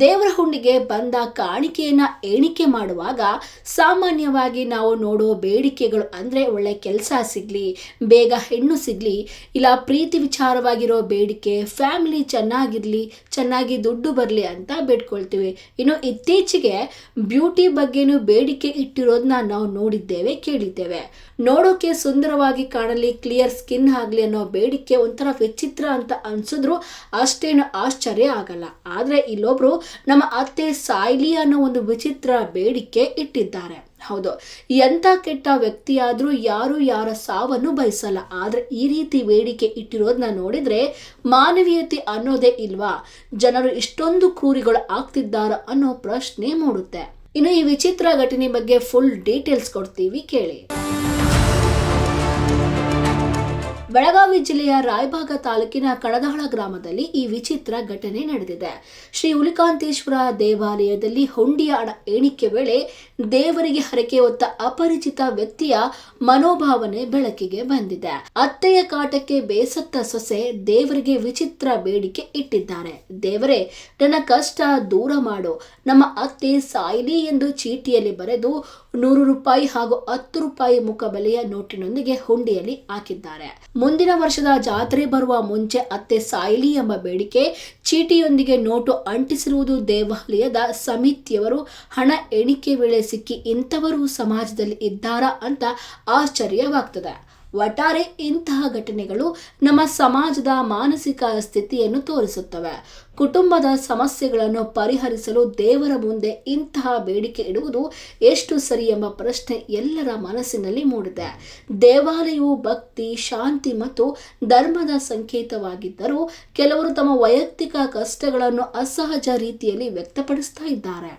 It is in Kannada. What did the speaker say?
ದೇವರ ಹುಂಡಿಗೆ ಬಂದ ಕಾಣಿಕೆಯನ್ನ ಎಣಿಕೆ ಮಾಡುವಾಗ ಸಾಮಾನ್ಯವಾಗಿ ನಾವು ನೋಡೋ ಬೇಡಿಕೆಗಳು ಅಂದ್ರೆ ಒಳ್ಳೆ ಕೆಲಸ ಸಿಗ್ಲಿ, ಬೇಗ ಹೆಣ್ಣು ಸಿಗ್ಲಿ, ಇಲ್ಲ ಪ್ರೀತಿ ವಿಚಾರವಾಗಿರೋ ಬೇಡಿಕೆ, ಫ್ಯಾಮಿಲಿ ಚೆನ್ನಾಗಿರ್ಲಿ, ಚೆನ್ನಾಗಿ ದುಡ್ಡು ಬರಲಿ ಅಂತ ಬೇಡ್ಕೊಳ್ತೀವಿ. ಇನ್ನು ಇತ್ತೀಚೆಗೆ ಬ್ಯೂಟಿ ಬಗ್ಗೆನೂ ಬೇಡಿಕೆ ಇಟ್ಟಿರೋದನ್ನ ನಾವು ನೋಡಿದ್ದೇವೆ, ಕೇಳಿದ್ದೇವೆ. ನೋಡೋಕೆ ಸುಂದರವಾಗಿ ಕಾಣಲಿ, ಕ್ಲಿಯರ್ ಸ್ಕಿನ್ ಆಗಲಿ ಅನ್ನೋ ಬೇಡಿಕೆ ಒಂಥರ ವಿಚಿತ್ರ ಅಂತ ಅನ್ಸಿದ್ರು ಅಷ್ಟೇನು ಆಶ್ಚರ್ಯ ಆಗಲ್ಲ. ಆದ್ರೆ ಇಲ್ಲೊಬ್ರು ನಮ್ಮ ಅತ್ತೆ ಸಾಯ್ಲಿ ಅನ್ನೋ ಒಂದು ವಿಚಿತ್ರ ಬೇಡಿಕೆ ಇಟ್ಟಿದ್ದಾರೆ. ಹೌದು, ಎಂಥ ಕೆಟ್ಟ ವ್ಯಕ್ತಿಯಾದ್ರೂ ಯಾರ ಸಾವನ್ನು ಬಯಸಲ್ಲ. ಆದ್ರೆ ಈ ರೀತಿ ಬೇಡಿಕೆ ಇಟ್ಟಿರೋದನ್ನ ನೋಡಿದ್ರೆ ಮಾನವೀಯತೆ ಅನ್ನೋದೇ ಇಲ್ವಾ? ಜನರು ಇಷ್ಟೊಂದು ಕ್ರೂರಿಗಳು ಆಗ್ತಿದ್ದಾರ ಅನ್ನೋ ಪ್ರಶ್ನೆ ಮೂಡುತ್ತೆ. ಇನ್ನು ಈ ವಿಚಿತ್ರ ಘಟನೆ ಬಗ್ಗೆ ಫುಲ್ ಡೀಟೇಲ್ಸ್ ಕೊಡ್ತೀವಿ, ಕೇಳಿ. ಬೆಳಗಾವಿ ಜಿಲ್ಲೆಯ ರಾಯಬಾಗ ತಾಲೂಕಿನ ಕಡದಾಳ ಗ್ರಾಮದಲ್ಲಿ ಈ ವಿಚಿತ್ರ ಘಟನೆ ನಡೆದಿದೆ. ಶ್ರೀ ಹುಲಿಕಾಂತೇಶ್ವರ ದೇವಾಲಯದಲ್ಲಿ ಹುಂಡಿಯ ಹಣ ಎಣಿಕೆ ವೇಳೆ ದೇವರಿಗೆ ಹರಕೆ ಹೊತ್ತ ಅಪರಿಚಿತ ವ್ಯಕ್ತಿಯ ಮನೋಭಾವನೆ ಬೆಳಕಿಗೆ ಬಂದಿದೆ. ಅತ್ತೆಯ ಕಾಟಕ್ಕೆ ಬೇಸತ್ತ ಸೊಸೆ ದೇವರಿಗೆ ವಿಚಿತ್ರ ಬೇಡಿಕೆ ಇಟ್ಟಿದ್ದಾರೆ. ದೇವರೇ, ನನ್ನ ಕಷ್ಟ ದೂರ ಮಾಡು, ನಮ್ಮ ಅತ್ತೆ ಸಾಯ್ಲಿ ಎಂದು ಚೀಟಿಯಲ್ಲಿ ಬರೆದು 100 ರೂಪಾಯಿ ಹಾಗೂ 10 ರೂಪಾಯಿ ಮುಖಬೆಲೆಯ ನೋಟಿನೊಂದಿಗೆ ಹುಂಡಿಯಲ್ಲಿ ಹಾಕಿದ್ದಾರೆ. ಮುಂದಿನ ವರ್ಷದ ಜಾತ್ರೆ ಬರುವ ಮುಂಚೆ ಅತ್ತೆ ಸಾಯ್ಲಿ ಎಂಬ ಬೇಡಿಕೆ ಚೀಟಿಯೊಂದಿಗೆ ನೋಟು ಅಂಟಿಸಿರುವುದು ದೇವಾಲಯದ ಸಮಿತಿಯವರು ಹಣ ಎಣಿಕೆ ವೇಳೆ ಸಿಕ್ಕಿ ಇಂಥವರು ಸಮಾಜದಲ್ಲಿ ಇದ್ದಾರಾ ಅಂತ ಆಶ್ಚರ್ಯವಾಗ್ತದೆ. ಒಟ್ಟಾರೆ ಇಂತಹ ಘಟನೆಗಳು ನಮ್ಮ ಸಮಾಜದ ಮಾನಸಿಕ ಸ್ಥಿತಿಯನ್ನು ತೋರಿಸುತ್ತವೆ. ಕುಟುಂಬದ ಸಮಸ್ಯೆಗಳನ್ನು ಪರಿಹರಿಸಲು ದೇವರ ಮುಂದೆ ಇಂತಹ ಬೇಡಿಕೆ ಇಡುವುದು ಎಷ್ಟು ಸರಿ ಎಂಬ ಪ್ರಶ್ನೆ ಎಲ್ಲರ ಮನಸ್ಸಿನಲ್ಲಿ ಮೂಡಿದೆ. ದೇವಾಲಯವು ಭಕ್ತಿ, ಶಾಂತಿ ಮತ್ತು ಧರ್ಮದ ಸಂಕೇತವಾಗಿದ್ದರೂ ಕೆಲವರು ತಮ್ಮ ವೈಯಕ್ತಿಕ ಕಷ್ಟಗಳನ್ನು ಅಸಹಜ ರೀತಿಯಲ್ಲಿ ವ್ಯಕ್ತಪಡಿಸ್ತಾ ಇದ್ದಾರೆ.